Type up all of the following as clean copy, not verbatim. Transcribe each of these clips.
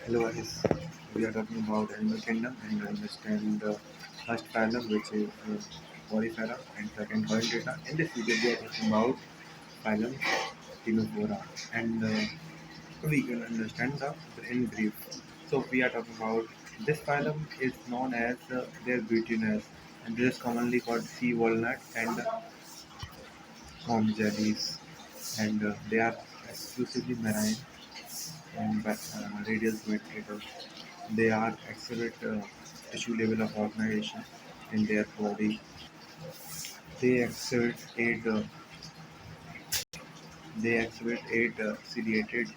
Hello guys, we are talking about animal kingdom and understand the first phylum which is Porifera and second Chordata. In this video we are talking about phylum ctinophra and we can understand the in brief. So we are talking about this phylum is known as their beautiness and this is commonly called sea walnut and comb jellies and they are exclusively marine and radial symmetrical. They are exhibit tissue level of organization in their body. They exhibit eight ciliated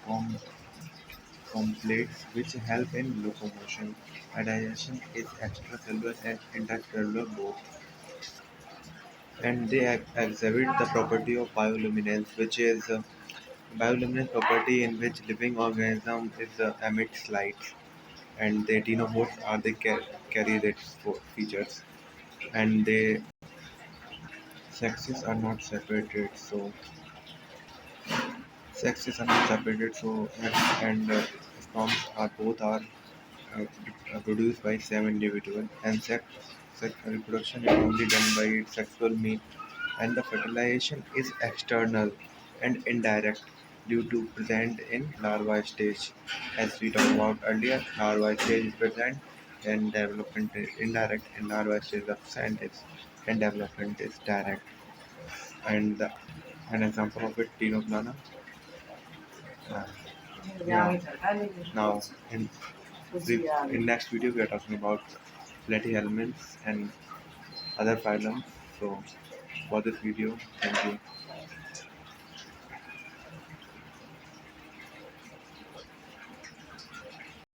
complates which help in locomotion. Digestion is extracellular and intracellular both. And they exhibit the property of bioluminescence, which is bioluminescence property in which living organism is emits light, and the xenophores are they carry that features, and they sexes are not separated. So sexes are not separated. So and sperms are both are produced by same individual, and sex reproduction is only done by sexual means, and the fertilization is external and indirect due to present in larva stage. As we talked about earlier, larva stage is present and development is indirect, and larva stage is absent is and development is direct. And an example of it, Tinoplana. Uh, yeah. Now, in next video, we are talking about platyhelminths and other phylums. So, for this video, thank you.